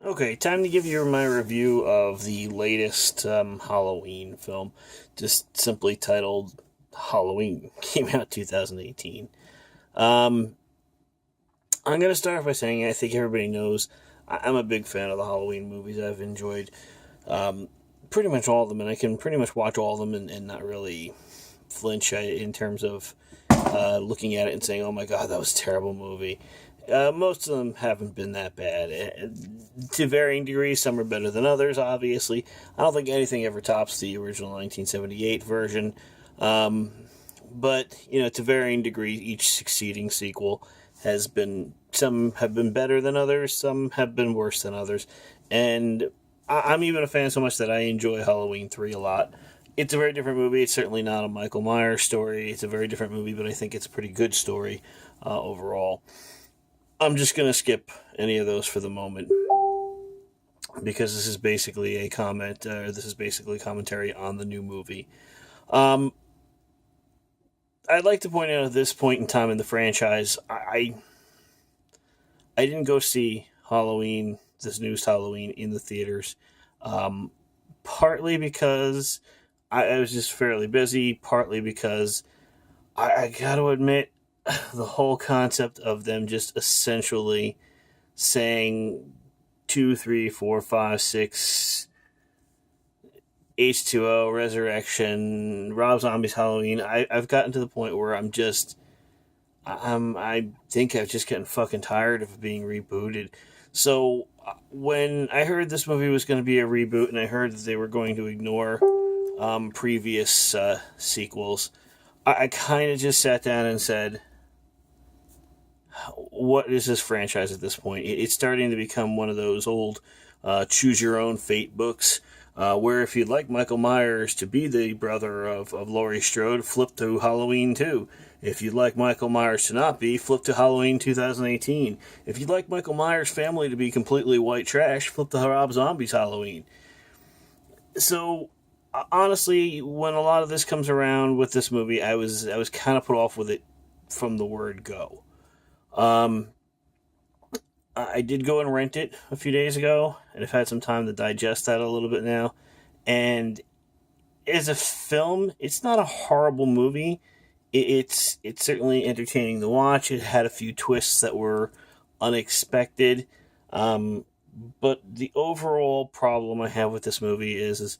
Okay, time to give you my review of the latest Halloween film, just simply titled Halloween. Came out 2018. Um, I'm going to start off by saying I think everybody knows I'm a big fan of the Halloween movies. I've enjoyed um, pretty much all of them, and I can pretty much watch all of them and not really flinch in terms of looking at it and saying, "Oh my god, that was a terrible movie." Most of them haven't been that bad. To varying degrees, some are better than others, obviously. I don't think anything ever tops the original 1978 version. Um, but, to varying degrees, each succeeding sequel has been, some have been better than others, some have been worse than others. And I'm even a fan so much that I enjoy Halloween 3 a lot. It's a very different movie. It's certainly not a Michael Myers story. It's a very different movie, but I think it's a pretty good story overall. I'm just going to skip any of those for the moment because this is basically a comment, this is basically commentary on the new movie. Um, I'd like to point out at this point in time in the franchise, I didn't go see Halloween, this newest Halloween, in the theaters. Um, Partly because I was just fairly busy, partly because I got to admit, the whole concept of them just essentially saying two, three, four, five, six, H2O, Resurrection, Rob Zombie's Halloween. I've gotten to the point where I think I've just getting fucking tired of being rebooted. So when I heard this movie was going to be a reboot, and I heard that they were going to ignore previous sequels, I kind of just sat down and said, what is this franchise at this point? It's starting to become one of those old choose your own fate books, where if you'd like Michael Myers to be the brother of Laurie Strode, flip to Halloween 2. If you'd like Michael Myers to not be, flip to Halloween 2018. If you'd like Michael Myers' family to be completely white trash, flip to Rob Zombie's Halloween. So honestly, when a lot of this comes around with this movie, I was kind of put off with it from the word go. Um, I did go and rent it a few days ago, and I've had some time to digest that a little bit now. And as a film, it's not a horrible movie. It's certainly entertaining to watch. It had a few twists that were unexpected. Um, but the overall problem I have with this movie is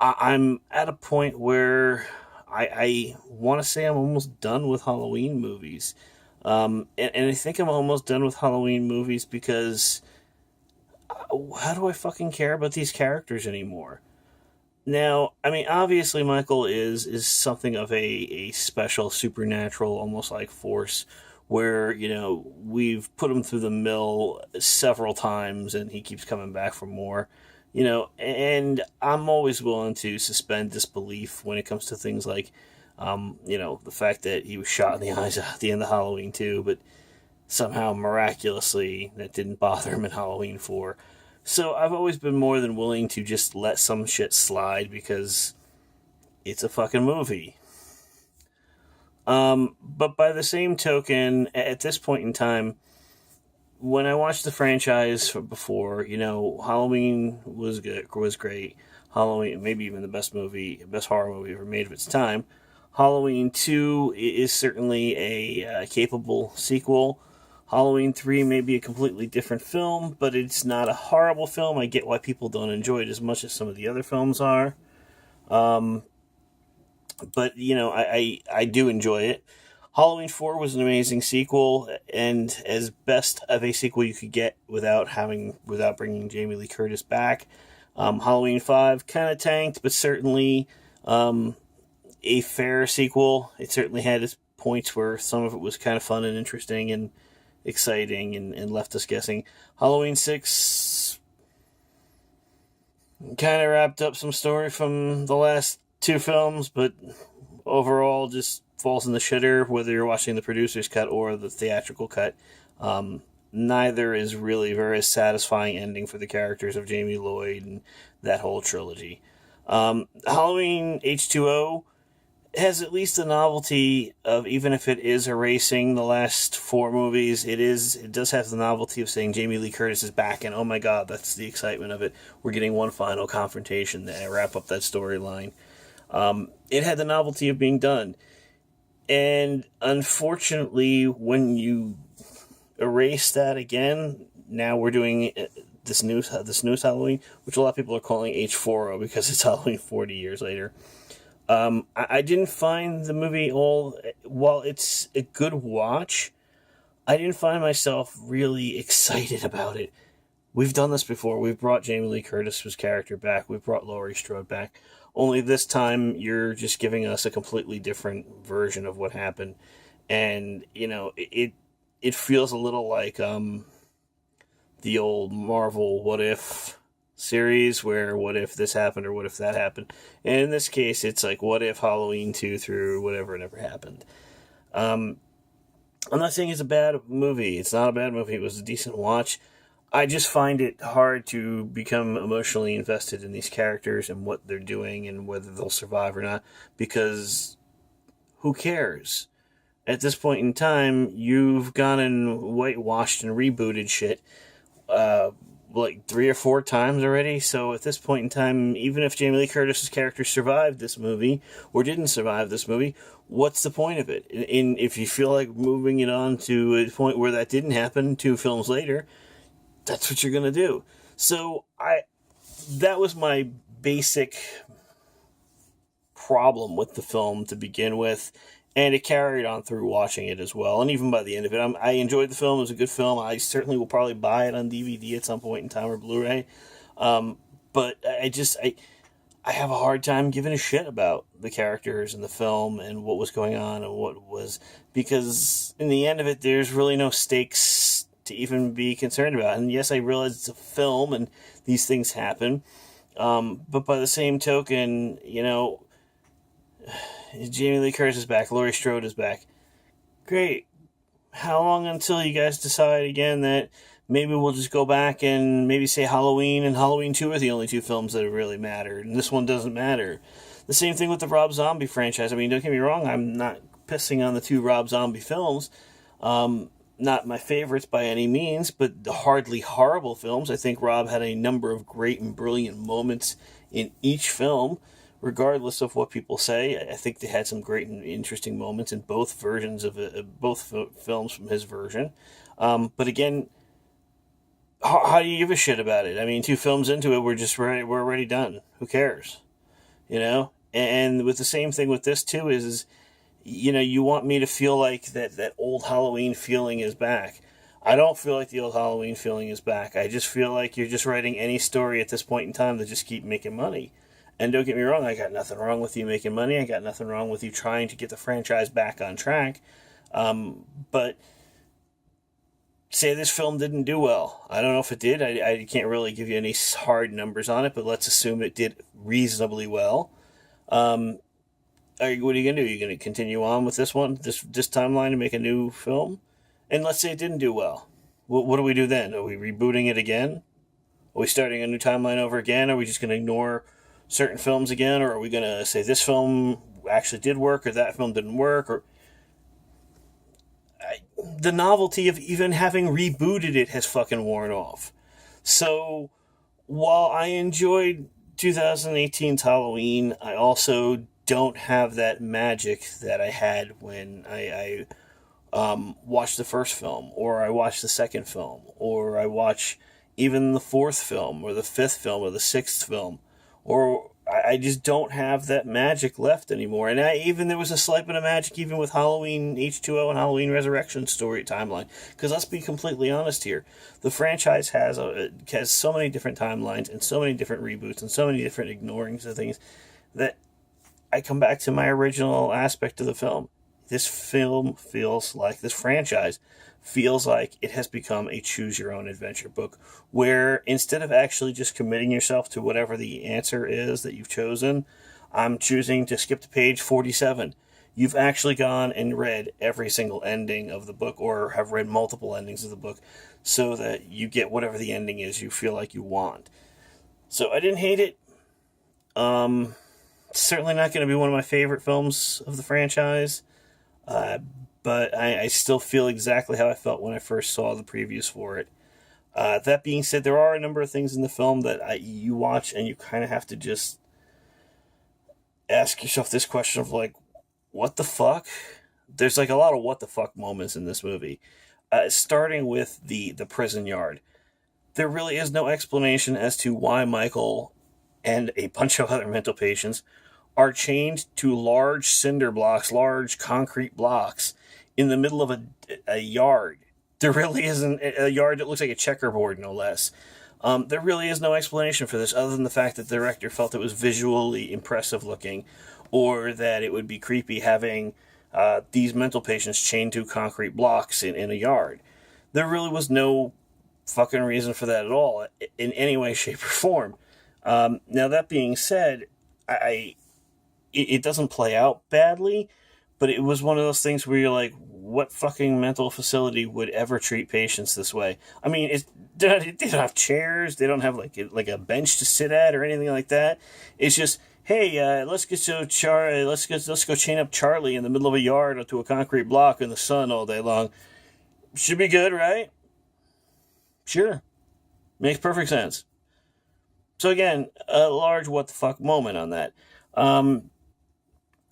I'm at a point where I want to say I'm almost done with Halloween movies. And I think I'm almost done with Halloween movies because how do I fucking care about these characters anymore? Now, I mean, obviously, Michael is something of a special, supernatural, almost like force, where we've put him through the mill several times, and he keeps coming back for more. And I'm always willing to suspend disbelief when it comes to things like, the fact that he was shot in the eyes at the end of Halloween 2, but somehow miraculously that didn't bother him in Halloween 4. So I've always been more than willing to just let some shit slide because it's a fucking movie. But by the same token, at this point in time, when I watched the franchise before, Halloween was good, was great. Halloween, maybe even the best horror movie ever made of its time. Halloween 2 is certainly a capable sequel. Halloween 3 may be a completely different film, but it's not a horrible film. I get why people don't enjoy it as much as some of the other films are. Um, but, I do enjoy it. Halloween 4 was an amazing sequel, and as best of a sequel you could get without bringing Jamie Lee Curtis back. Halloween 5 kind of tanked, but certainly a fair sequel. It certainly had its points where some of it was kind of fun and interesting and exciting and left us guessing. Halloween 6 kind of wrapped up some story from the last two films, but overall just falls in the shitter whether you're watching the producer's cut or the theatrical cut. Neither is really very satisfying ending for the characters of Jamie Lloyd and that whole trilogy. Halloween H2O has at least the novelty of, even if it is erasing the last four movies, it does have the novelty of saying Jamie Lee Curtis is back, and oh my god, that's the excitement of it. We're getting one final confrontation to wrap up that storyline. It had the novelty of being done, and unfortunately, when you erase that again, now we're doing this new Halloween, which a lot of people are calling H40 because it's Halloween 40 years later. I didn't find the movie while it's a good watch, I didn't find myself really excited about it. We've done this before. We've brought Jamie Lee Curtis's character back. We've brought Laurie Strode back. Only this time, you're just giving us a completely different version of what happened. And, it feels a little like the old Marvel What If series, where what if this happened or what if that happened. And in this case, it's like what if Halloween 2 through whatever never happened. I'm not saying it's a bad movie. It's not a bad movie. It was a decent watch. I just find it hard to become emotionally invested in these characters and what they're doing and whether they'll survive or not, because who cares? At this point in time, you've gone and whitewashed and rebooted shit like 3 or 4 times already. So at this point in time, even if Jamie Lee Curtis's character survived this movie or didn't survive this movie, what's the point of it? And if you feel like moving it on to a point where that didn't happen 2 films later, that's what you're going to do. So that was my basic problem with the film to begin with, and it carried on through watching it as well. And even by the end of it, I enjoyed the film. It was a good film. I certainly will probably buy it on DVD at some point in time, or Blu-ray. But I have a hard time giving a shit about the characters in the film and what was going on and what was, because in the end of it, there's really no stakes to even be concerned about. And yes, I realize it's a film and these things happen. But by the same token, Jamie Lee Curtis is back. Laurie Strode is back. Great. How long until you guys decide again that maybe we'll just go back and maybe say Halloween and Halloween 2 are the only 2 films that really mattered, and this one doesn't matter? The same thing with the Rob Zombie franchise. I mean, don't get me wrong, I'm not pissing on the 2 Rob Zombie films. Not my favorites by any means, but hardly horrible films. I think Rob had a number of great and brilliant moments in each film. Regardless of what people say, I think they had some great and interesting moments in both versions of both films from his version. But again, how do you give a shit about it? I mean, 2 films into it, we're already done. Who cares? And with the same thing with this too is you want me to feel like that old Halloween feeling is back. I don't feel like the old Halloween feeling is back. I just feel like you're just writing any story at this point in time to just keep making money. And don't get me wrong, I got nothing wrong with you making money. I got nothing wrong with you trying to get the franchise back on track. But say this film didn't do well. I don't know if it did. I can't really give you any hard numbers on it, but let's assume it did reasonably well. What are you going to do? Are you going to continue on with this timeline and make a new film? And let's say it didn't do well. What do we do then? Are we rebooting it again? Are we starting a new timeline over again? Are we just going to ignore certain films again, or are we going to say this film actually did work or that film didn't work? Or the novelty of even having rebooted it has fucking worn off. So while I enjoyed 2018's Halloween, I also don't have that magic that I had when I watched the first film, or I watched the second film, or I watch even the 4th film or the 5th film or the 6th film. Or I just don't have that magic left anymore. And there was a slight bit of magic even with Halloween H2O and Halloween Resurrection story timeline. Because let's be completely honest here. The franchise has so many different timelines and so many different reboots and so many different ignorings of things that I come back to my original aspect of the film. This franchise feels like it has become a choose-your-own-adventure book, where instead of actually just committing yourself to whatever the answer is that you've chosen, I'm choosing to skip to page 47. You've actually gone and read every single ending of the book, or have read multiple endings of the book, so that you get whatever the ending is you feel like you want. So I didn't hate it. It's certainly not going to be one of my favorite films of the franchise, but I still feel exactly how I felt when I first saw the previews for it. That being said, there are a number of things in the film that you watch and you kind of have to just ask yourself this question of like, what the fuck? There's like a lot of what the fuck moments in this movie. Starting with the prison yard. There really is no explanation as to why Michael and a bunch of other mental patients are chained to large cinder blocks, large concrete blocks in the middle of a yard. There really isn't a yard that looks like a checkerboard, no less. There really is no explanation for this other than the fact that the director felt it was visually impressive looking, or that it would be creepy having these mental patients chained to concrete blocks in a yard. There really was no fucking reason for that at all, in any way, shape, or form. Now, that being said, it doesn't play out badly, but it was one of those things where you're like, what fucking mental facility would ever treat patients this way? I mean, they don't have chairs, they don't have like a bench to sit at or anything like that. It's just, hey, let's go chain up Charlie in the middle of a yard onto a concrete block in the sun all day long. Should be good, right? Sure. Makes perfect sense. So again, a large what the fuck moment on that.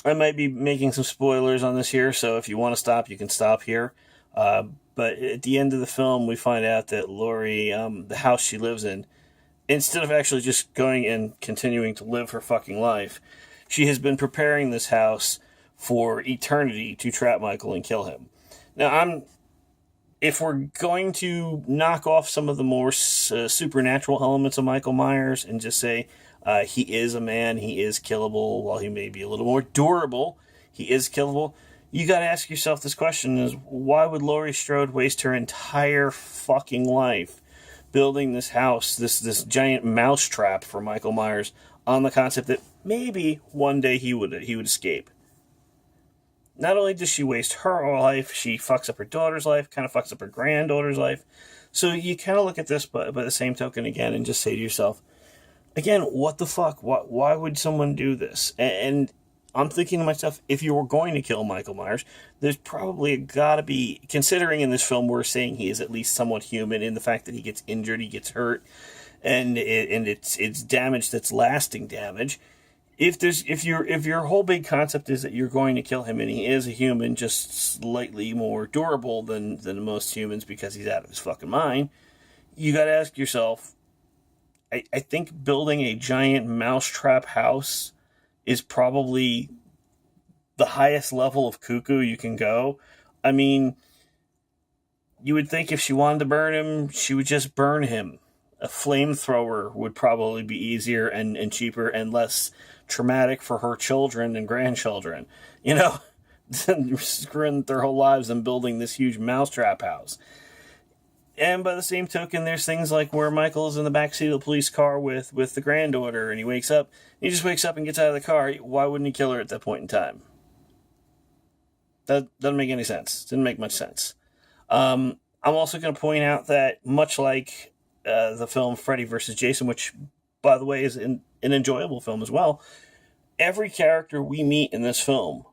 I might be making some spoilers on this here, so if you want to stop, you can stop here. But at the end of the film, we find out that Laurie, the house she lives in, instead of actually just going and continuing to live her fucking life, she has been preparing this house for eternity to trap Michael and kill him. Now, if we're going to knock off some of the more supernatural elements of Michael Myers and just say he is a man, he is killable, while he may be a little more durable, he is killable, you got to ask yourself this question: is why would Laurie Strode waste her entire fucking life building this house, this giant mousetrap for Michael Myers, on the concept that maybe one day he would escape? Not only does she waste her life, she fucks up her daughter's life, kind of fucks up her granddaughter's life. So you kind of look at this by the same token again and just say to yourself, again, what the fuck? Why would someone do this? And I'm thinking to myself, if you were going to kill Michael Myers, there's probably got to be, considering in this film we're saying he is at least somewhat human in the fact that he gets injured, he gets hurt, and it's damage that's lasting damage. If your whole big concept is that you're going to kill him and he is a human, just slightly more durable than most humans because he's out of his fucking mind, you got to ask yourself, I think building a giant mousetrap house is probably the highest level of cuckoo you can go. I mean, you would think if she wanted to burn him, she would just burn him. A flamethrower would probably be easier and cheaper and less traumatic for her children and grandchildren. You know, screwing their whole lives and building this huge mousetrap house. And by the same token, there's things like where Michael's in the backseat of the police car with the granddaughter, and he just wakes up and gets out of the car. Why wouldn't he kill her at that point in time? That doesn't make any sense. Didn't make much sense. I'm also going to point out that much like the film Freddy vs. Jason, which, by the way, is an enjoyable film as well, every character we meet in this film,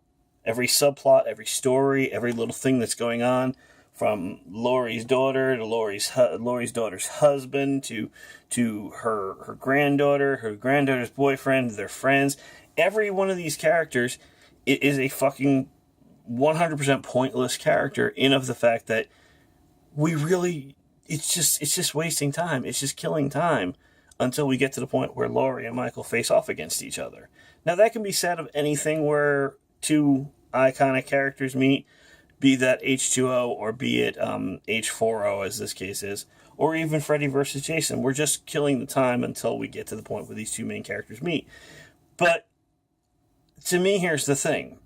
every subplot, every story, every little thing that's going on, from Laurie's daughter to Laurie's daughter's husband to her granddaughter, her granddaughter's boyfriend, their friends, every one of these characters is a fucking 100% pointless character in of the fact that it's just wasting time. It's just killing time until we get to the point where Laurie and Michael face off against each other. Now, that can be said of anything where two iconic characters meet, be that H2O or be it H40, as this case is, or even Freddy vs. Jason. We're just killing the time until we get to the point where these two main characters meet. But to me, here's the thing.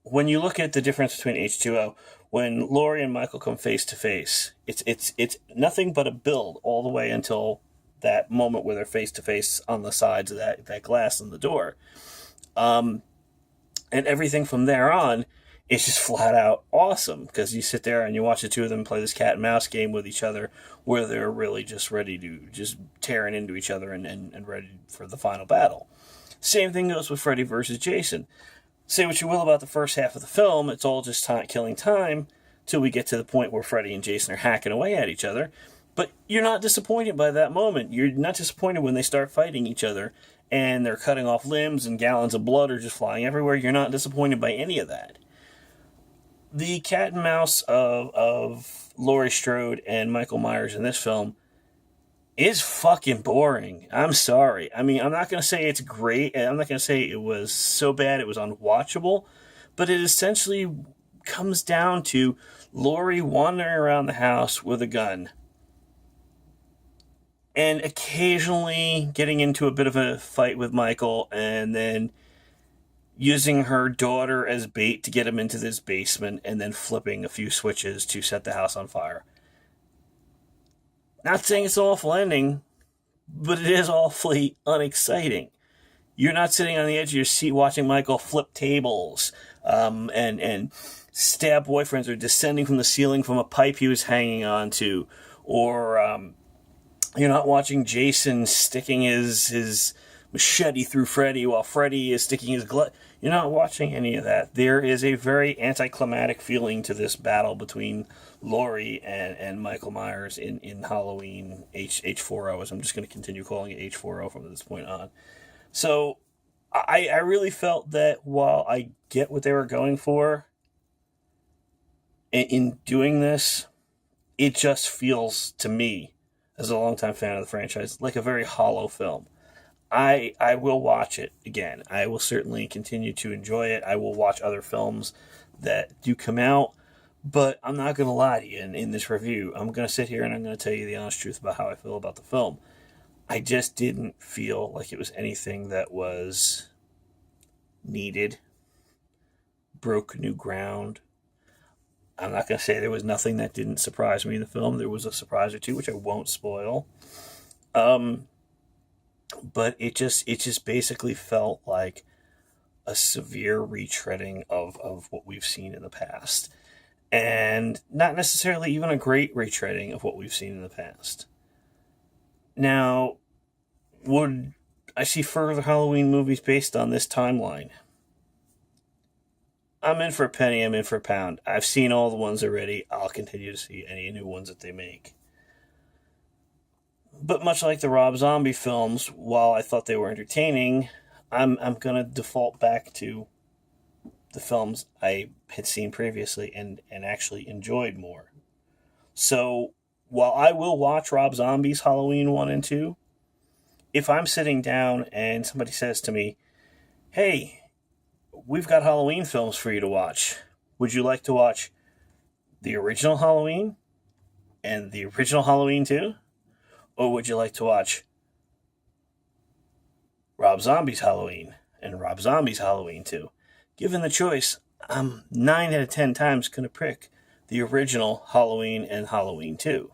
When you look at the difference between H2O, when Laurie and Michael come face to face, it's nothing but a build all the way until that moment where they're face to face on the sides of that glass in the door. And everything from there on it's just flat out awesome, because you sit there and you watch the two of them play this cat and mouse game with each other, where they're really just ready to just tearing into each other and ready for the final battle. Same thing goes with Freddy versus Jason. Say what you will about the first half of the film, it's all just killing time till we get to the point where Freddy and Jason are hacking away at each other. But you're not disappointed by that moment. You're not disappointed when they start fighting each other and they're cutting off limbs and gallons of blood are just flying everywhere. You're not disappointed by any of that. The cat and mouse of Laurie Strode and Michael Myers in this film is fucking boring. I'm sorry. I mean, I'm not going to say it's great, and I'm not going to say it was so bad it was unwatchable, but it essentially comes down to Laurie wandering around the house with a gun and occasionally getting into a bit of a fight with Michael, and then using her daughter as bait to get him into this basement, and then flipping a few switches to set the house on fire. Not saying it's an awful ending, but it is awfully unexciting. You're not sitting on the edge of your seat watching Michael flip tables and stab boyfriends, or descending from the ceiling from a pipe he was hanging onto, or you're not watching Jason sticking his machete through Freddy while Freddy is sticking his glove. You're not watching any of that. There is a very anticlimactic feeling to this battle between Laurie and Michael Myers in Halloween H40, as I'm just going to continue calling it H40 from this point on. So I really felt that while I get what they were going for in doing this, it just feels to me, as a longtime fan of the franchise, like a very hollow film. I will watch it again. I will certainly continue to enjoy it. I will watch other films that do come out, but I'm not going to lie to you in this review. I'm going to sit here and I'm going to tell you the honest truth about how I feel about the film. I just didn't feel like it was anything that was needed, broke new ground. I'm not going to say there was nothing that didn't surprise me in the film. There was a surprise or two, which I won't spoil. But it just basically felt like a severe retreading of what we've seen in the past. And not necessarily even a great retreading of what we've seen in the past. Now, would I see further Halloween movies based on this timeline? I'm in for a penny, I'm in for a pound. I've seen all the ones already. I'll continue to see any new ones that they make. But much like the Rob Zombie films, while I thought they were entertaining, I'm going to default back to the films I had seen previously and actually enjoyed more. So, while I will watch Rob Zombie's Halloween 1 and 2, if I'm sitting down and somebody says to me, hey, we've got Halloween films for you to watch. Would you like to watch the original Halloween and the original Halloween 2? Or would you like to watch Rob Zombie's Halloween and Rob Zombie's Halloween 2? Given the choice, I'm 9 out of 10 times going to pick the original Halloween and Halloween 2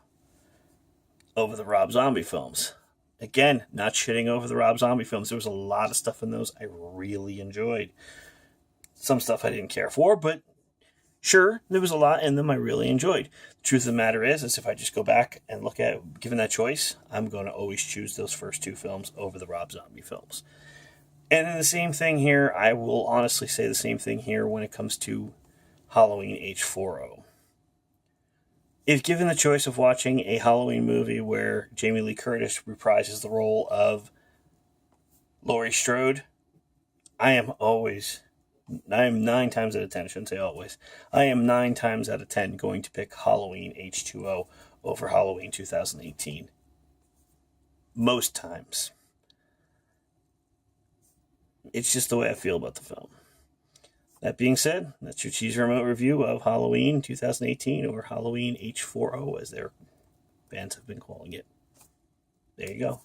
over the Rob Zombie films. Again, not shitting over the Rob Zombie films. There was a lot of stuff in those I really enjoyed. Some stuff I didn't care for, but sure, there was a lot in them I really enjoyed. The truth of the matter is if I just go back and look at, given that choice, I'm going to always choose those first two films over the Rob Zombie films. And in the same thing here, I will honestly say the same thing here when it comes to Halloween H40. If given the choice of watching a Halloween movie where Jamie Lee Curtis reprises the role of Laurie Strode, I am 9 times out of 10, I shouldn't say always, I am 9 times out of 10 going to pick Halloween H2O over Halloween 2018. Most times. It's just the way I feel about the film. That being said, that's your Cheese Remote review of Halloween 2018, or Halloween H40, as their fans have been calling it. There you go.